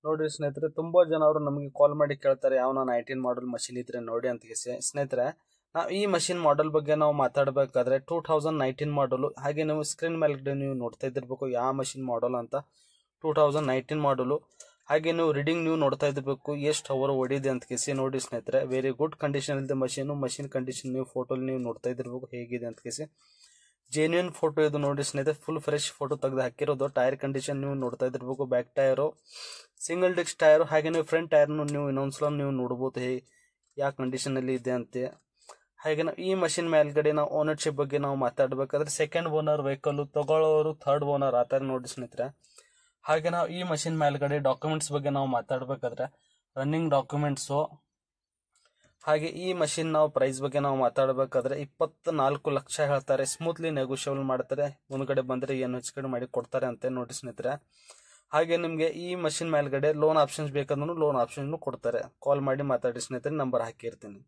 ನೋಡ್ರಿ ಸ್ನೇಹಿತರೆ, ತುಂಬಾ ಜನ ಅವರು ನಮಗೆ ಕಾಲ್ ಮಾಡಿ ಕೇಳ್ತಾರೆ ಯಾವ 19 ಮಾಡಲ್ ಮಷಿನ್ ಇದ್ರೆ ನೋಡಿ ಅಂತ ಸ್ನೇಹಿತರೆ, ನಾವು ಈ ಮಷಿನ್ ಮಾಡೆಲ್ ಬಗ್ಗೆ ನಾವು ಮಾತಾಡಬೇಕಾದ್ರೆ 2019 ಮಾಡಲು, ಹಾಗೆ ನೀವು ಸ್ಕ್ರೀನ್ ಮೇಲೆ ನೀವು ನೋಡ್ತಾ ಇದ್ದಿರ್ಬೇಕು ಯಾವ ಮಷಿನ್ ಮಾಡಲ್ ಅಂತ 2019 ಮಾಡಲು. ಹಾಗೆ ನೀವು ರೀಡಿಂಗ್ ನೀವು ನೋಡ್ತಾ ಇದ್ದಿರ್ಬೇಕು ಎಷ್ಟು ಅವರ್ ಓಡಿದೆ ಅಂತ ನೋಡಿ ಸ್ನೇಹಿತರೆ. ವೆರಿ ಗುಡ್ ಕಂಡೀಷನ್ ಇದೆ ಮಷಿನ್ ಕಂಡೀಷನ್ ನೀವು ಫೋಟೋ ನೀವು ನೋಡ್ತಾ ಇದ್ದಿರ್ಬೇಕು ಹೇಗಿದೆ ಅಂತ ಜೆನ್ಯೂನ್ ಫೋಟೋ ಇದು ನೋಡಿ ಸ್ನೇಹಿತರೆ. ಫುಲ್ ಫ್ರೆಶ್ ಫೋಟೋ ತೆಗೆದು ಹಾಕಿರೋದು. ಟೈರ್ ಕಂಡೀಷನ್ ನೀವು ನೋಡ್ತಾ ಇದ್ದಿರ್ಬೇಕು. Back tyre single disc tyre, ಹಾಗೆ ನೀವು ಫ್ರಂಟ್ ಟೈರ್ನು ನೀವು ಇನ್ನೊಂದ್ಸಲ ನೀವು ನೋಡ್ಬೋದು ಯಾವ ಕಂಡೀಷನ್ ಅಲ್ಲಿ ಇದೆ ಅಂತ. ಹಾಗೆ ನಾವು ಈ ಮಷಿನ್ ಮೇಲ್ಗಡೆ ನಾವು ಓನರ್ಶಿಪ್ ಬಗ್ಗೆ ನಾವು ಮಾತಾಡಬೇಕಾದ್ರೆ ಸೆಕೆಂಡ್ ಓನರ್ ವೆಹಿಕಲ್, ತಗೊಳ್ಳೋರು ಥರ್ಡ್ ಓನರ್ ಆ ಥರ ನೋಡಿ ಸ್ನೇಹಿತರೆ. ಹಾಗೆ ನಾವು ಈ ಮಷಿನ್ ಮೇಲ್ಗಡೆ ಡಾಕ್ಯುಮೆಂಟ್ಸ್ ಬಗ್ಗೆ ನಾವು ಮಾತಾಡಬೇಕಾದ್ರೆ ರನ್ನಿಂಗ್ ಡಾಕ್ಯುಮೆಂಟ್ಸು, ಹಾಗೆ ಈ ಮಷಿನ್ ನಾವು ಪ್ರೈಸ್ ಬಗ್ಗೆ ನಾವು ಮಾತಾಡಬೇಕಾದ್ರೆ 24 ಲಕ್ಷ ಹೇಳ್ತಾರೆ. ಸ್ಮೂತ್ಲಿ ನೆಗೋಷಿಯಬಲ್ ಮಾಡ್ತಾರೆ, ಮುಂದ್ಗಡೆ ಬಂದ್ರೆ ಏನು ಹೆಚ್ಚು ಕಡಿಮೆ ಮಾಡಿ ಕೊಡ್ತಾರೆ ಅಂತ ನೋಡಿ ಸ್ನೇಹಿತರೆ. ಹಾಗೆ ನಿಮಗೆ ಈ ಮಷಿನ್ ಮೇಲ್ಗಡೆ ಲೋನ್ ಆಪ್ಷನ್ಸ್ ಬೇಕಂದ್ರೂ ಲೋನ್ ಆಪ್ಷನ್ ಕೊಡ್ತಾರೆ. ಕಾಲ್ ಮಾಡಿ ಮಾತಾಡಿ ಸ್ನೇಹಿತರೆ, ನಂಬರ್ ಹಾಕಿರ್ತೀನಿ.